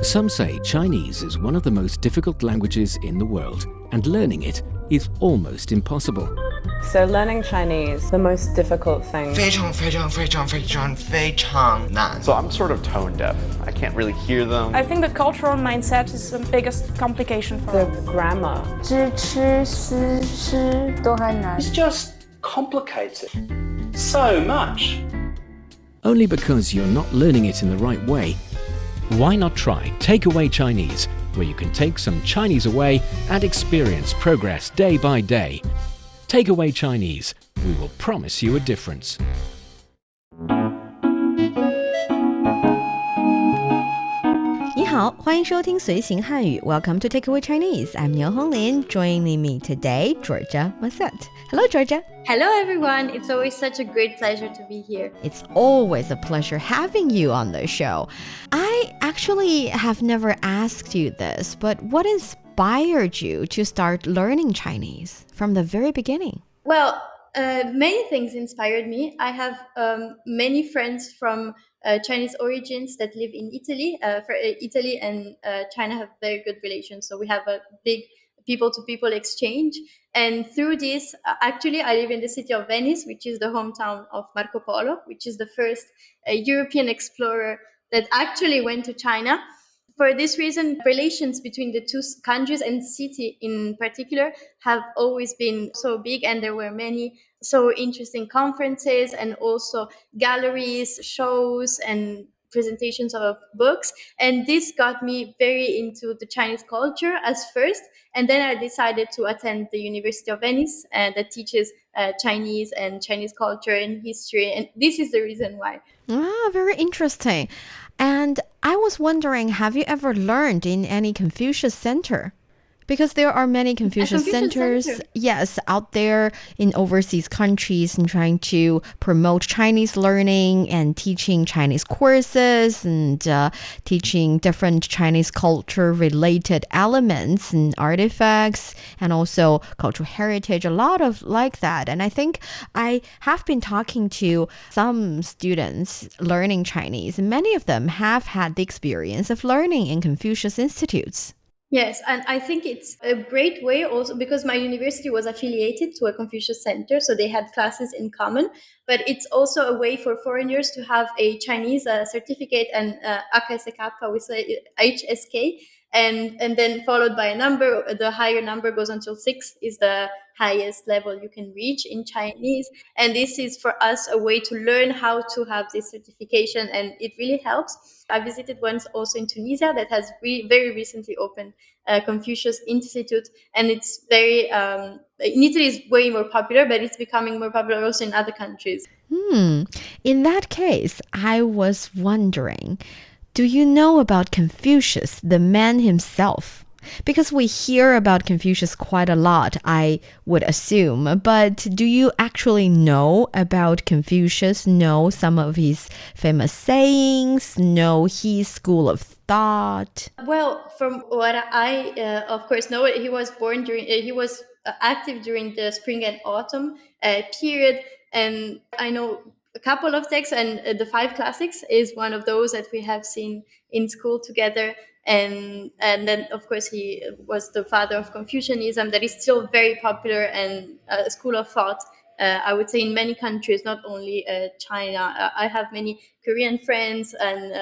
Some say Chinese is one of the most difficult languages in the world, and learning it is almost impossible. So learning Chinese, the most difficult thing. 非常非常非常非常非常难 So I'm sort of tone deaf. I can't really hear them. I think the cultural mindset is the biggest complication for The us. grammar. 知吃思诗都还难 It's just complicated so much. Only because you're not learning it in the right way. Why not try Takeaway Chinese, where you can take some Chinese away and experience progress day by day. Takeaway Chinese, we will promise you a difference. 你好，欢迎收听随行汉语 Welcome to Takeaway Chinese. I'm Niu Honglin. Joining me today, Georgia Massett. Hello, Georgia. Hello, everyone. It's always such a great pleasure to be here. It's always a pleasure having you on the show. I actually have never asked you this, but what inspired you to start learning Chinese from the very beginning? Well, many things inspired me. I have many friends from Chinese origins that live in Italy. Italy and China have very good relations, so we have a big people-to-people exchange. And through this, actually, I live in the city of Venice, which is the hometown of Marco Polo, which is the first European explorer that actually went to China. For this reason, relations between the two countries and city in particular have always been so big, and there were many so interesting conferences and also galleries, shows, and presentations of books. And this got me very into the Chinese culture as first, and then I decided to attend the University of Venice that teaches Chinese and Chinese culture and history, and this is the reason why. Ah, very interesting. And I was wondering, have you ever learned in any Confucius Center? Because there are many Confucius centers, yes, out there in overseas countries and trying to promote Chinese learning and teaching Chinese courses and teaching different Chinese culture-related elements and artifacts and also cultural heritage, a lot of like that. And I think I have been talking to some students learning Chinese, and many of them have had the experience of learning in Confucius institutes. Yes, and I think it's a great way also because my university was affiliated to a Confucius Center, so they had classes in common. But it's also a way for foreigners to have a Chinese certificate and AKSK, we say HSK, and then followed by a number. The higher number goes until 6 is the highest level you can reach in Chinese. And this is for us a way to learn how to have this certification, and it really helps. I visited once also in Tunisia that has very recently opened a Confucius Institute, and it's very, in Italy is way more popular, but it's becoming more popular also in other countries. In that case, I was wondering, do you know about Confucius, the man himself? Because we hear about Confucius quite a lot, I would assume. But do you actually know about Confucius, know some of his famous sayings, know his school of thought? Well, from what I, of course, know, he was born during, he was active during the spring and autumn period. And I know a couple of texts, and the 5 classics is one of those that we have seen in school together. And then, of course, he was the father of Confucianism that is still very popular and a school of thought, I would say, in many countries, not only China. I have many Korean friends, and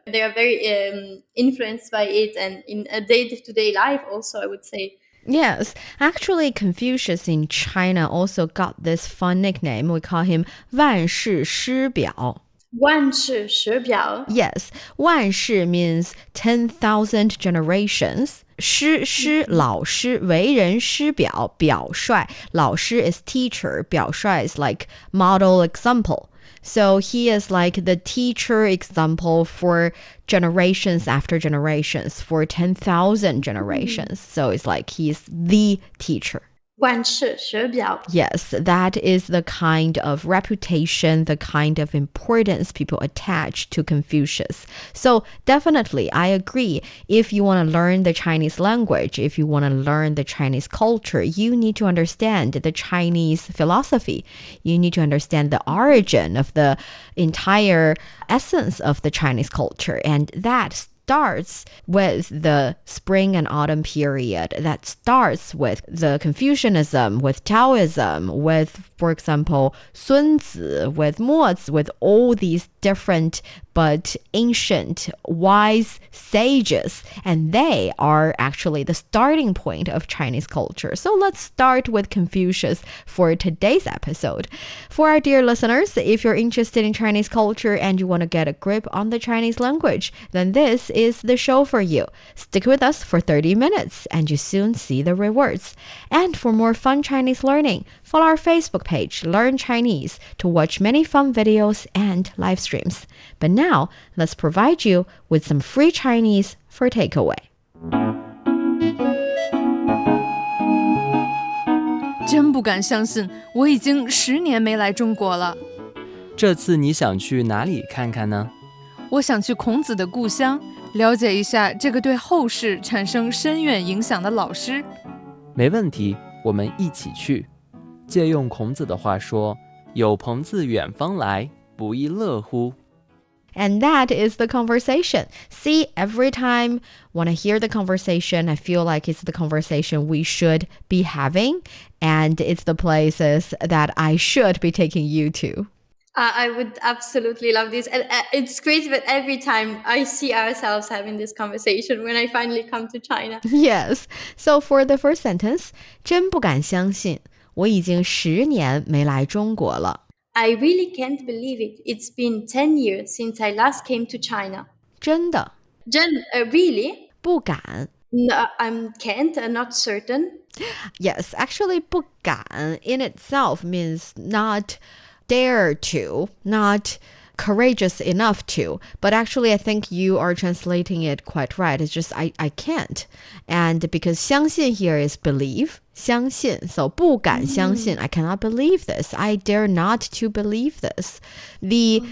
they are very influenced by it, and in a day-to-day life also, I would say. Yes, actually Confucius in China also got this fun nickname. We call him 万世师表. 万世师表. Yes, 万世 means 10,000 generations. 师老师为人师表表率老师 is teacher 表率 is like model example. So he is like the teacher example for generations after generations, for 10,000 generations. So it's like he's the teacher. 万世师表. Yes, that is the kind of reputation, the kind of importance people attach to Confucius. So definitely, I agree. If you want to learn the Chinese language, if you want to learn the Chinese culture, you need to understand the Chinese philosophy. You need to understand the origin of the entire essence of the Chinese culture. And that starts with the spring and autumn period, that starts with the Confucianism, with Taoism, with, for example, Sun Tzu, with Mo Tzu, with all these different but ancient wise sages, and they are actually the starting point of Chinese culture. So let's start with Confucius for today's episode. For our dear listeners, if you're interested in Chinese culture and you want to get a grip on the Chinese language, then this is the show for you. Stick with us for 30 minutes and you soon see the rewards. And for more fun Chinese learning, follow our Facebook page, Learn Chinese, to watch many fun videos and live streams. But now, let's provide you with some free Chinese for takeaway. 真不敢相信，我已经10年没来中国了。这次你想去哪里看看呢？我想去孔子的故乡，了解一下这个对后世产生深远影响的老师。没问题，我们一起去。借用孔子的话说，有朋自远方来，不亦乐乎。And that is the conversation. See, every time when I hear the conversation, I feel like it's the conversation we should be having, and it's the places that I should be taking you to. I would absolutely love this. And it's great that every time I see ourselves having this conversation when I finally come to China. Yes. So for the first sentence, 真不敢相信，我已经10年没来中国了。I really can't believe it. It's been 10 years since I last came to China. 真的 Really? 不敢 No, I can't. I'm not certain. Yes, actually 不敢 in itself means not dare to, not courageous enough to. But actually, I think you are translating it quite right. It's just I can't. And because 相信 here is believe, 相信. So 不敢相信, I cannot believe this. I dare not to believe this. The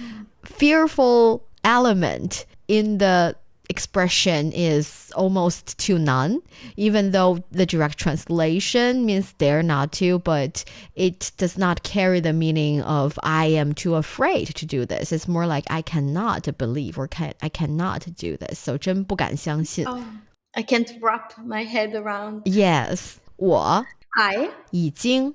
fearful element in the expression is almost to none, even though the direct translation means dare not to, but it does not carry the meaning of I am too afraid to do this. It's more like I cannot believe or I cannot do this. So 真不敢相信. I can't wrap my head around. Yes, 我 I 已经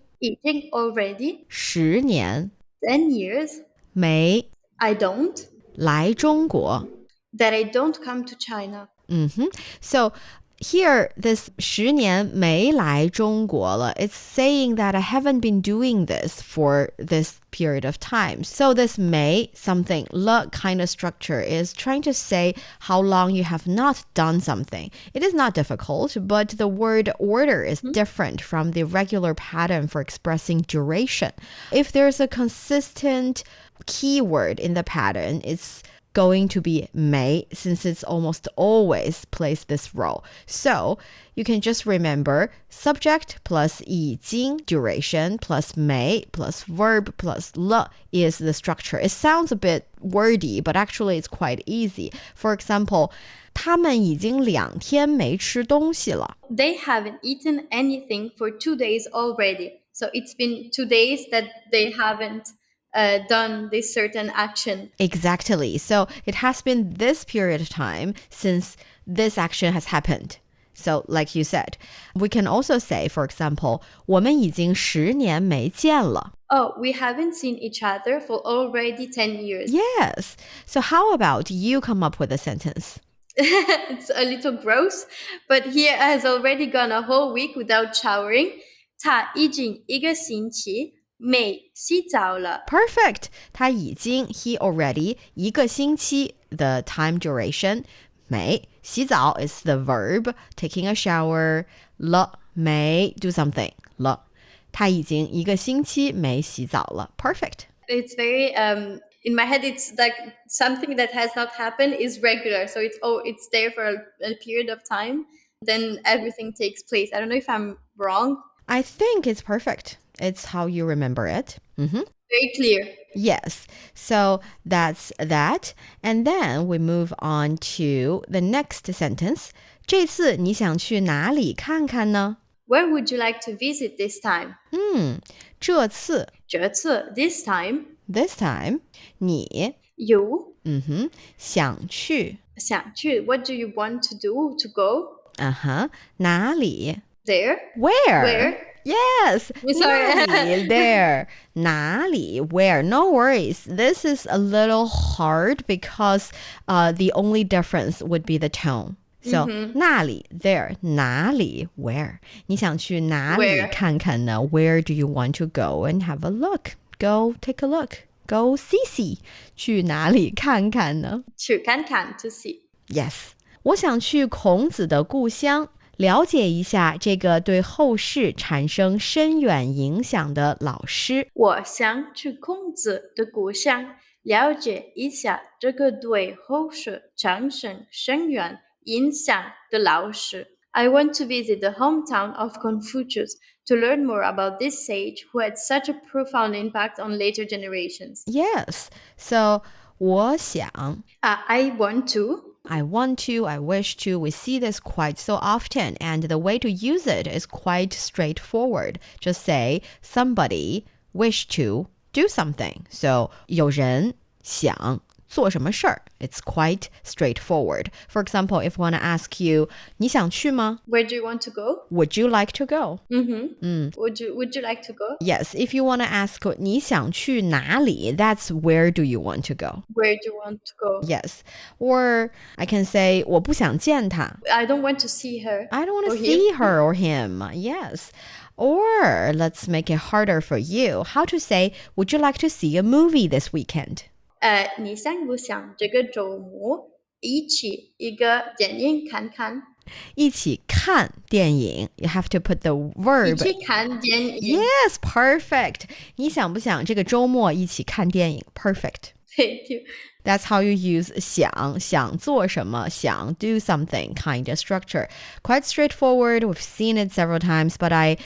already 10年 10 years 没 I don't 来中国 that I don't come to China. So here, this 10年没来中国了, it's saying that I haven't been doing this for this period of time. So this 没 something, 了 kind of structure is trying to say how long you have not done something. It is not difficult, but the word order is different from the regular pattern for expressing duration. If there's a consistent keyword in the pattern, it's going to be 没, since it's almost always plays this role. So you can just remember subject plus 已经 duration plus 没 plus verb plus 了 is the structure. It sounds a bit wordy, but actually it's quite easy. For example, 他们已经2天没吃东西了. They haven't eaten anything for 2 days already. So it's been 2 days that they haven't done this certain action. Exactly. So it has been this period of time since this action has happened. So like you said, we can also say, for example, 我们已经10年没见了. Oh, we haven't seen each other for already 10 years. Yes. So how about you come up with a sentence? It's a little gross, but he has already gone a whole week without showering. 他已经1个星期没洗澡了. Perfect. 他已经 he already 1个星期 the time duration 没洗澡 is the verb taking a shower 了没 do something 了他已经1个星期没洗澡了. Perfect. It's very in my head it's like something that has not happened is regular, so it's there for a period of time, then everything takes place. I don't know if I'm wrong. I think it's perfect. It's how you remember it. Very clear. Yes. So that's that. And then we move on to the next sentence. 这次你想去哪里看看呢? Where would you like to visit this time? 这次 this time. This time. 你 You. 想去想去 what do you want to do to go? 哪里 There? Where? Where? Yes. Sorry. 哪里 there. 哪里 where. No worries. This is a little hard because the only difference would be the tone. So 那里 there. 哪里 where. 你想去哪里 Where? 看看呢? Where do you want to go and have a look? Go take a look. Go see. 去哪里看看呢? 去看看 to see. Yes. 我想去孔子的故乡。了解一下这个对后世产生深远影响的老师。我想去孔子的故乡，了解一下这个对后世产生深远影响的老师。I want to visit the hometown of Confucius to learn more about this sage who had such a profound impact on later generations. Yes, so 我想 I want to. I want to, I wish to. We see this quite so often, and the way to use it is quite straightforward. Just say somebody wish to do something. So 有人想做什么事儿 It's quite straightforward. For example, if I want to ask you, 你想去吗? Where do you want to go? Would you like to go? Would you like to go? Yes, if you want to ask 你想去哪里, that's where do you want to go? Where do you want to go? Yes. Or I can say 我不想见他. I don't want to see her. I don't want to or see him. her or him. Yes. Or let's make it harder for you. How to say, would you like to see a movie this weekend? 你想不想这个周末一起一个电影看看？一起看电影 You have to put the verb. 一起看电影。Yes, perfect. 你想不想这个周末一起看电影 Perfect. Thank you. That's how you use 想做什么想 do something kind of structure. Quite straightforward. We've seen it several times, but I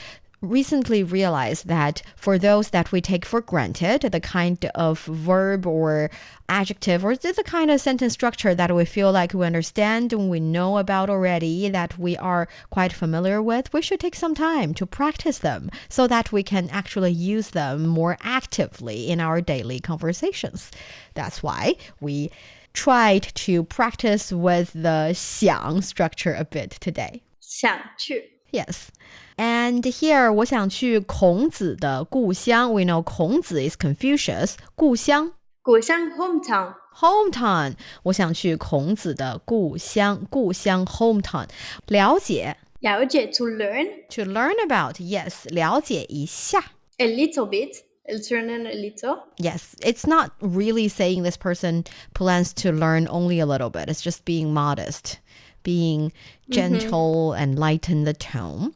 recently realized that for those that we take for granted, the kind of verb or adjective or the kind of sentence structure that we feel like we understand and we know about already, that we are quite familiar with, we should take some time to practice them so that we can actually use them more actively in our daily conversations. That's why we tried to practice with the 想 structure a bit today. 想去。Yes. And here, 我想去孔子的故乡. We know 孔子 is Confucius. 故乡故乡 hometown. Hometown. 我想去孔子的故乡 hometown. 了解了解 to learn. To learn about. Yes. 了解一下 A little bit. Learn a little. Yes. It's not really saying this person plans to learn only a little bit. It's just being modest. Being gentle and lighten the tone.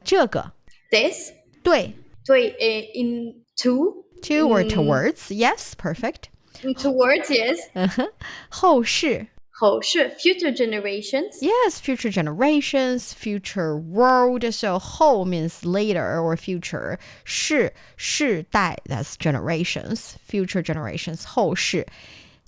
这个 This. 对对 in to. To or towards. Yes, perfect. Towards, yes. 后世后世 future generations. Yes, future generations, future world. So 后 means later or future. 世代 that's generations. Future generations. 后世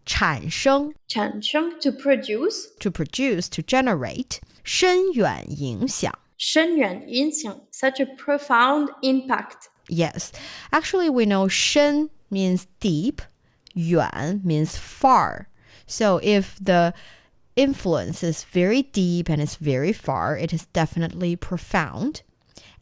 产生to produce. To produce, to generate. 深远影响深远影响 such a profound impact. Yes. Actually, we know 深 means deep. 远 means far. So if the influence is very deep and it's very far, it is definitely profound.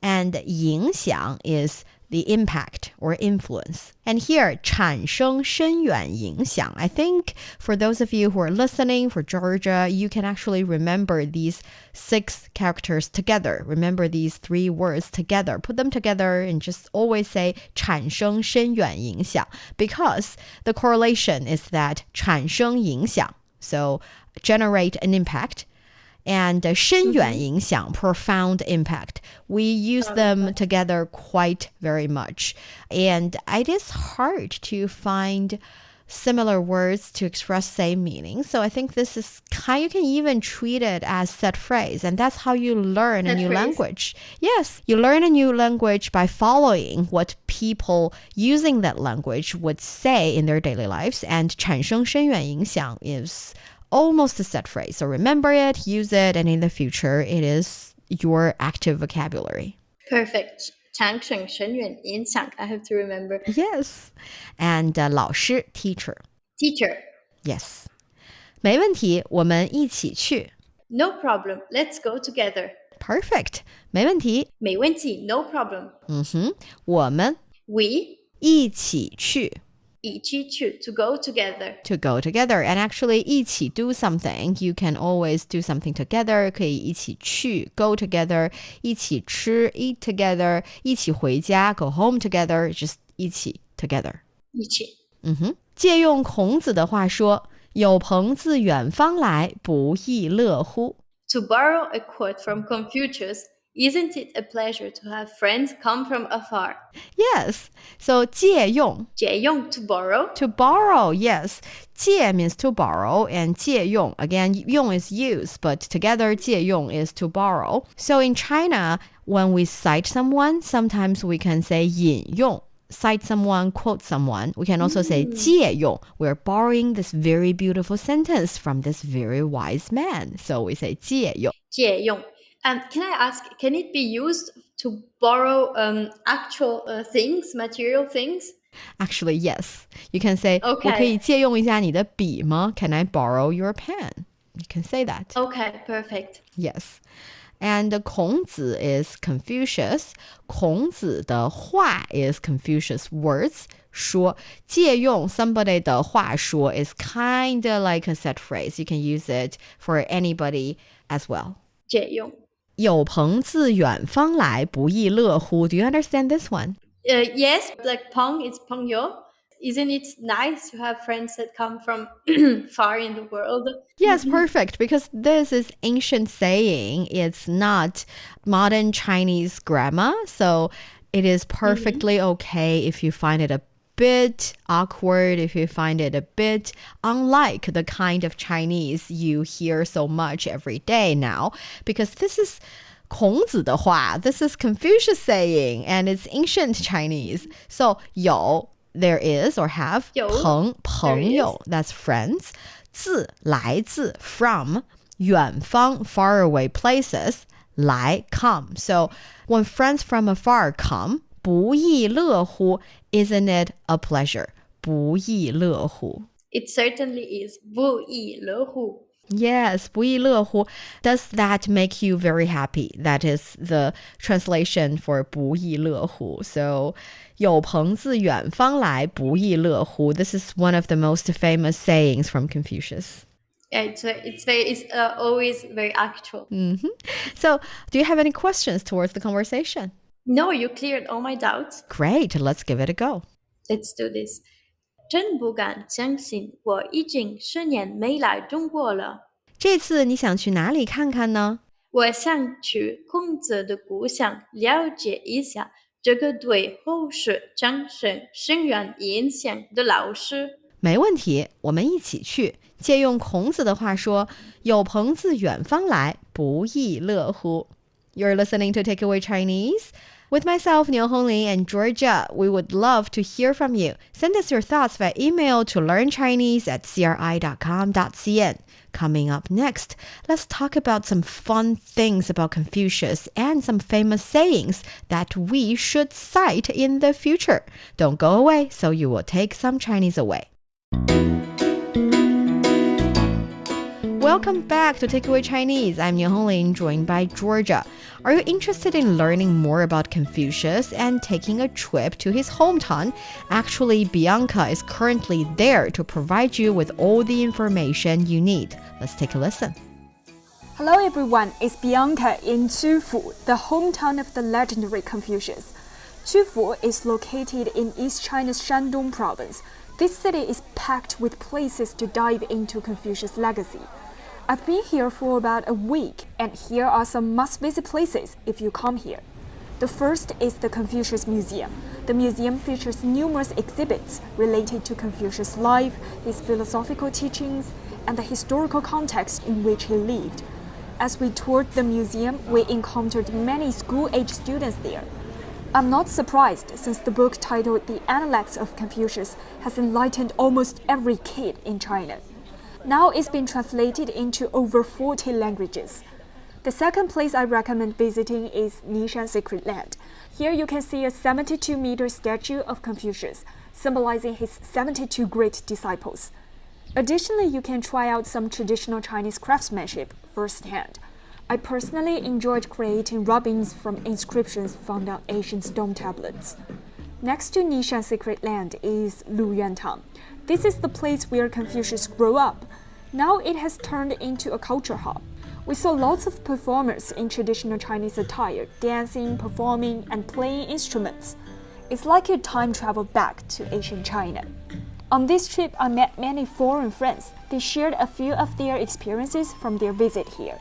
And 影响 is the impact or influence. And here, 产生深远影响. I think for those of you who are listening for Georgia, you can actually remember these 6 characters together. Remember these 3 words together. Put them together and just always say 产生深远影响. Because the correlation is that 产生影响. So generate an impact. And 深远影响 profound impact. We use them together quite very much. And it is hard to find similar words to express same meaning. So I think this is how you can even treat it as set phrase. And that's how you learn a new language. Yes, you learn a new language by following what people using that language would say in their daily lives. And 产生深远影响 is almost a set phrase. So remember it, use it, and in the future, it is your active vocabulary. Perfect. 产生深远影响 I have to remember. Yes. And 老师 teacher. Teacher. Yes. 没问题，我们一起去。No problem. Let's go together. Perfect. 没问题。没问题 No problem. 我们 We 一起去。一起去 to go together. To go together. And actually 一起 do something. You can always do something together. 可以一起去 go together. 一起吃 eat together. 一起回家 go home together. Just 一起 together. 一起。借用孔子的话说，有朋自远方来，不亦乐乎。To borrow a quote from Confucius, isn't it a pleasure to have friends come from afar? Yes. So 借用借用 to borrow. To borrow, yes. 借 means to borrow, and 借用, again, 用 is use, but together 借用 is to borrow. So in China, when we cite someone, sometimes we can say 引用. Cite someone, quote someone. We can also say 借用. We're borrowing this very beautiful sentence from this very wise man. So we say 借用. 借用. Can I ask, can it be used to borrow actual things, material things? Actually, yes. You can say, Okay. 我可以借用一下你的笔吗? Can I borrow your pen? You can say that. Okay, perfect. Yes. And 孔子 is Confucius. 孔子的话 is Confucius' words. 说借用 somebody 的话说 is kind of like a set phrase. You can use it for anybody as well. 借用. 有朋自远方来，不亦乐乎? Do you understand this one? Yes, like Peng is Pengyo. Isn't it nice to have friends that come from far in the world? Yes, perfect. Because this is ancient saying. It's not modern Chinese grammar. So it is perfectly okay if you find it a bit awkward, if you find it a bit unlike the kind of Chinese you hear so much every day now. Because this is 孔子的话. This is Confucius saying, and it's ancient Chinese. So 有 there is or have 朋友 that's friends 自来自 from 远方 far away places 来 come. So when friends from afar come 不亦乐乎 isn't it a pleasure? 不亦乐乎 It certainly is. 不亦乐乎. Yes, 不亦乐乎. Does that make you very happy? That is the translation for 不亦乐乎. So, 有朋自远方来，不亦乐乎. This is one of the most famous sayings from Confucius. Yeah, it's always very actual. So, do you have any questions towards the conversation? No, you cleared all my doubts. Great, let's give it a go. Let's do this. 真不敢相信，我已经10年没来中国了。这次你想去哪里看看呢？我想去孔子的故乡了解一下这个对后世产生深远影响的老师。没问题，我们一起去。借用孔子的话说，有朋自远方来，不亦乐乎。You're listening to Takeaway Chinese. With myself, Niu Hongling, and Georgia, we would love to hear from you. Send us your thoughts via email to learnchinese@cri.com.cn. Coming up next, let's talk about some fun things about Confucius and some famous sayings that we should cite in the future. Don't go away, so you will take some Chinese away. Welcome back to Takeaway Chinese. I'm Niu Hongling, joined by Georgia. Are you interested in learning more about Confucius and taking a trip to his hometown? Actually, Bianca is currently there to provide you with all the information you need. Let's take a listen. Hello everyone, it's Bianca in Qufu, the hometown of the legendary Confucius. Qufu is located in East China's Shandong province. This city is packed with places to dive into Confucius' legacy. I've been here for about a week, and here are some must-visit places if you come here. The first is the Confucius Museum. The museum features numerous exhibits related to Confucius' life, his philosophical teachings, and the historical context in which he lived. As we toured the museum, we encountered many school-age students there. I'm not surprised, since the book titled The Analects of Confucius has enlightened almost every kid in China. Now it's been translated into over 40 languages. The second place I recommend visiting is Nishan Sacred Land. Here you can see a 72-meter statue of Confucius, symbolizing his 72 great disciples. Additionally, you can try out some traditional Chinese craftsmanship firsthand. I personally enjoyed creating rubbings from inscriptions found on ancient stone tablets. Next to Nishan Secret Land is Luyuantang. This is the place where Confucius grew up. Now it has turned into a culture hub. We saw lots of performers in traditional Chinese attire, dancing, performing, and playing instruments. It's like you time travel back to ancient China. On this trip, I met many foreign friends. They shared a few of their experiences from their visit here.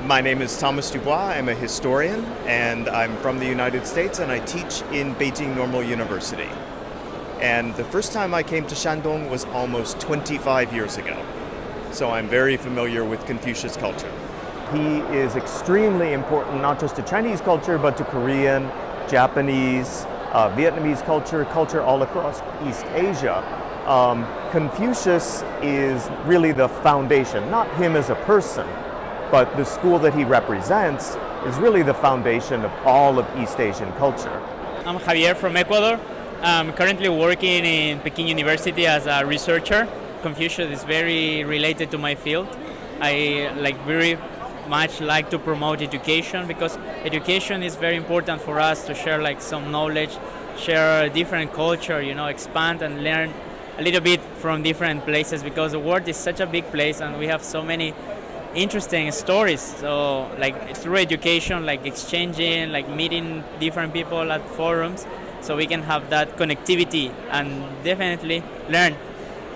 My name is Thomas Dubois. I'm a historian, and I'm from the United States, and I teach in Beijing Normal University. And the first time I came to Shandong was almost 25 years ago. So I'm very familiar with Confucius culture. He is extremely important not just to Chinese culture, but to Korean, Japanese, Vietnamese culture all across East Asia. Confucius is really the foundation, not him as a person, but the school that he represents is really the foundation of all of East Asian culture. I'm Javier from Ecuador. I'm currently working in Peking University as a researcher. Confucius is very related to my field. I very much like to promote education because education is very important for us to share some knowledge, share a different culture, expand and learn a little bit from different places because the world is such a big place and we have so many interesting stories. So through education, exchanging, meeting different people at forums, so we can have that connectivity and definitely learn,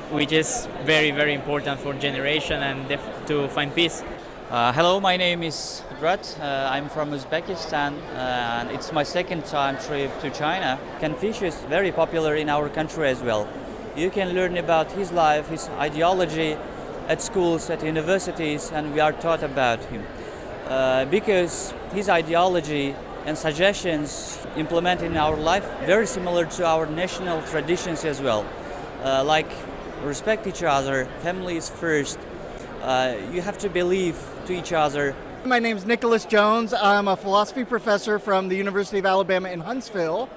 which is very, very important for generation and to find peace. Hello, my name is Drat. I'm from Uzbekistan and it's my second time trip to China. Confucius is very popular in our country as well. You can learn about his life, his ideology at schools, at universities, and we are taught about him. Because his ideology and suggestions implemented in our life very similar to our national traditions as well. Like respect each other, family is first. You have to believe to each other. My name is Nicholas Jones. I'm a philosophy professor from the University of Alabama in Huntsville.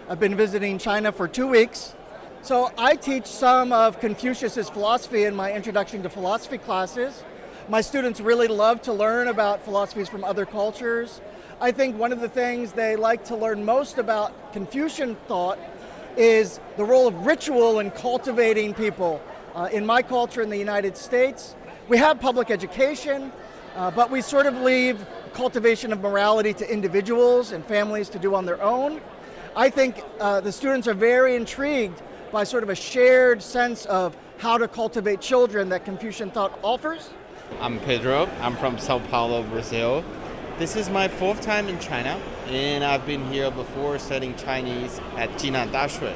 I've been visiting China for 2 weeks. So I teach some of Confucius's philosophy in my introduction to philosophy classes. My students really love to learn about philosophies from other cultures. I think one of the things they like to learn most about Confucian thought is the role of ritual in cultivating people. In my culture in the United States, we have public education, but we sort of leave cultivation of morality to individuals and families to do on their own. I think the students are very intrigued by sort of a shared sense of how to cultivate children that Confucian thought offers. I'm Pedro. I'm from Sao Paulo, Brazil. This is my 4th time in China, and I've been here before studying Chinese at Jinan Dashui.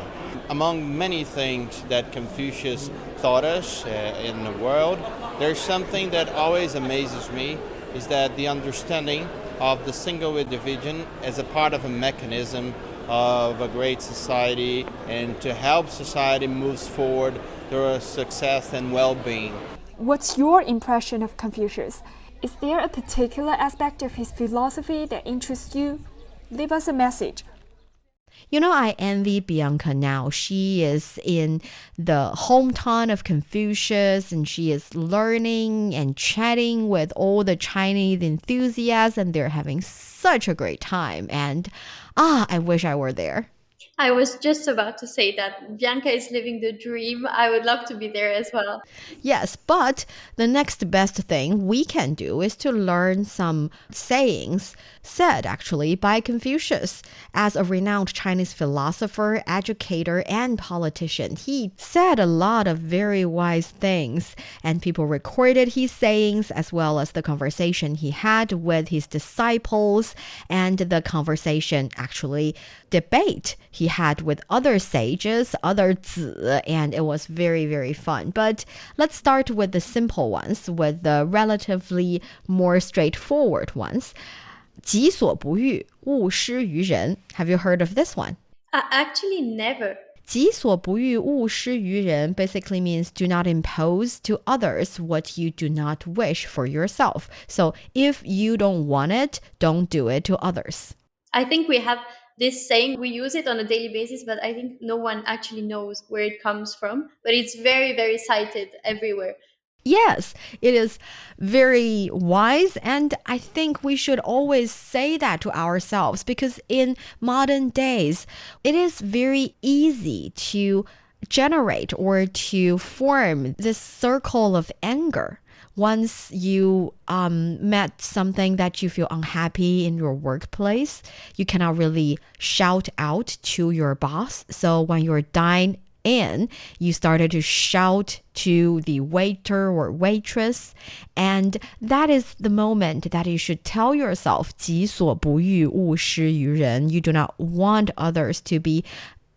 Among many things that Confucius taught us in the world, there's something that always amazes me, is that the understanding of the single individual as a part of a mechanism of a great society and to help society move forward through success and well-being. What's your impression of Confucius? Is there a particular aspect of his philosophy that interests you? Leave us a message. I envy Bianca now. She is in the hometown of Confucius and she is learning and chatting with all the Chinese enthusiasts and they're having such a great time. And I wish I were there. I was just about to say that Bianca is living the dream. I would love to be there as well. Yes, but the next best thing we can do is to learn some sayings said actually by Confucius. As a renowned Chinese philosopher, educator, and politician, he said a lot of very wise things, and people recorded his sayings as well as the conversation he had with his disciples and the conversation actually debate he had with other sages, other zi, and it was very, very fun. But let's start with the simple ones, with the relatively more straightforward ones. 己所不欲，勿施于人. Have you heard of this one? Actually, never. 己所不欲，勿施于人 basically means do not impose to others what you do not wish for yourself. So if you don't want it, don't do it to others. I think we have this saying, we use it on a daily basis, but I think no one actually knows where it comes from. But it's very, very cited everywhere. Yes, it is very wise, and I think we should always say that to ourselves because in modern days, it is very easy to generate or to form this circle of anger. Once you met something that you feel unhappy in your workplace, you cannot really shout out to your boss. So when you're dying in, you started to shout to the waiter or waitress, and that is the moment that you should tell yourself, 己所不欲，勿施于人. You do not want others to be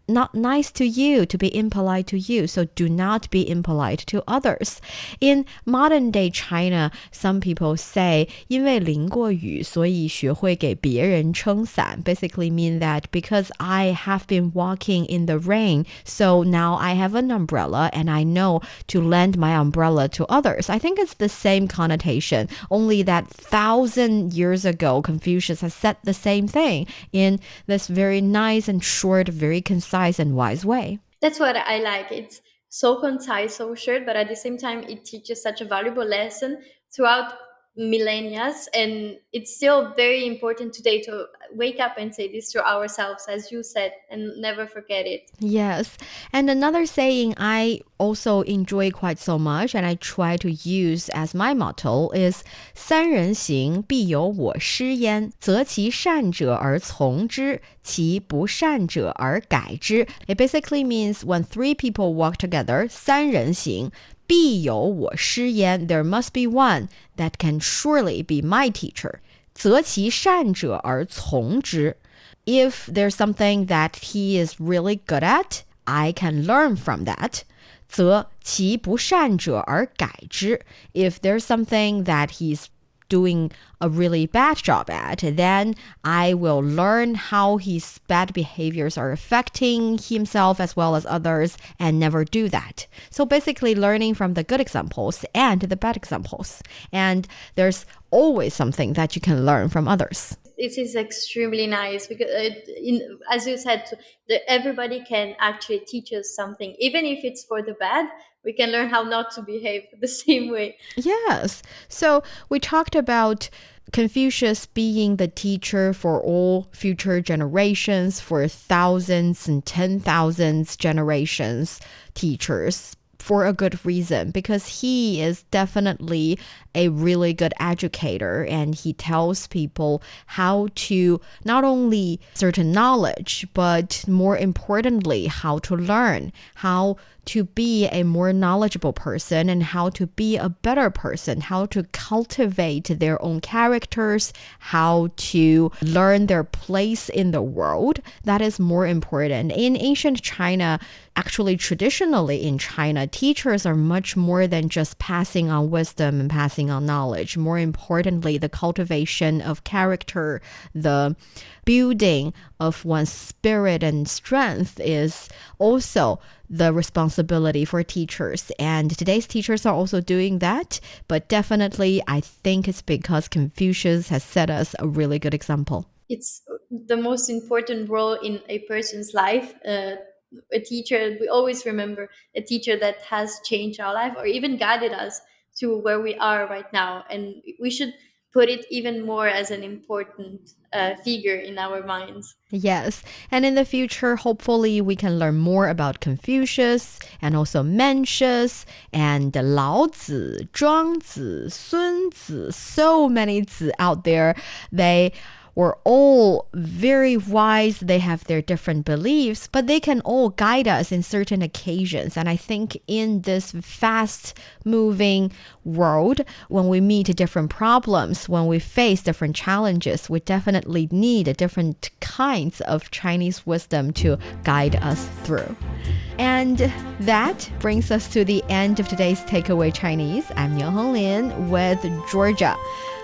not nice to you, to be impolite to you. So do not be impolite to others. In modern day China, some people say 因为淋过雨，所以学会给别人撑伞. Basically mean that because I have been walking in the rain, so now I have an umbrella and I know to lend my umbrella to others. I think it's the same connotation, only that 1,000 years ago, Confucius has said the same thing in this very nice and short, very concise and wise way. That's what I like. It's so concise, so short, but at the same time, it teaches such a valuable lesson throughout millennia, and it's still very important today to wake up and say this to ourselves, as you said, and never forget it. Yes. And another saying I also enjoy quite so much and I try to use as my motto is 三人行，必有我师焉，择其善者而从之，其不善者而改之. It basically means when three people walk together, 三人行，必有我师焉, there must be one that can surely be my teacher. 择其善者而从之. If there's something that he is really good at, I can learn from that. 择其不善者而改之. If there's something that he's doing a really bad job at, then I will learn how his bad behaviors are affecting himself as well as others and never do that. So basically learning from the good examples and the bad examples. And there's always something that you can learn from others. It is extremely nice because, as you said, everybody can actually teach us something. Even if it's for the bad, we can learn how not to behave the same way. Yes. So we talked about Confucius being the teacher for all future generations, for thousands and 10,000s generations teachers, for a good reason, because he is definitely a really good educator and he tells people how to not only certain knowledge, but more importantly, how to learn, how to be a more knowledgeable person and how to be a better person, how to cultivate their own characters, how to learn their place in the world. That is more important. In ancient China, actually traditionally in China, teachers are much more than just passing on wisdom and passing on knowledge. More importantly, the cultivation of character, the building of one's spirit and strength is also the responsibility for teachers. And today's teachers are also doing that. But definitely, I think it's because Confucius has set us a really good example. It's the most important role in a person's life. A teacher, we always remember a teacher that has changed our life or even guided us to where we are right now. And we should put it even more as an important figure in our minds. Yes, and in the future, hopefully we can learn more about Confucius and also Mencius and Laozi, Zhuangzi, Sunzi, so many zi out there. They were all very wise. They have their different beliefs, but they can all guide us in certain occasions. And I think in this fast-moving world, when we meet different problems, when we face different challenges, we definitely need different kinds of Chinese wisdom to guide us through. And that brings us to the end of today's Takeaway Chinese. I'm Niu Honglin with Georgia.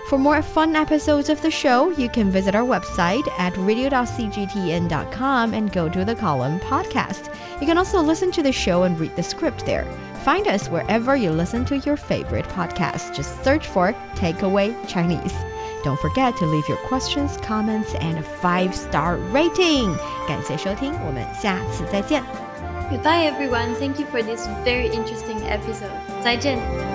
For more fun episodes of the show, you can visit our website at radio.cgtn.com and go to the column podcast. You can also listen to the show and read the script there. Find us wherever you listen to your favorite podcast. Just search for Takeaway Chinese. Don't forget to leave your questions, comments, and a 5-star rating. 感谢收听，我们下次再见。 Goodbye everyone. Thank you for this very interesting episode. 再见。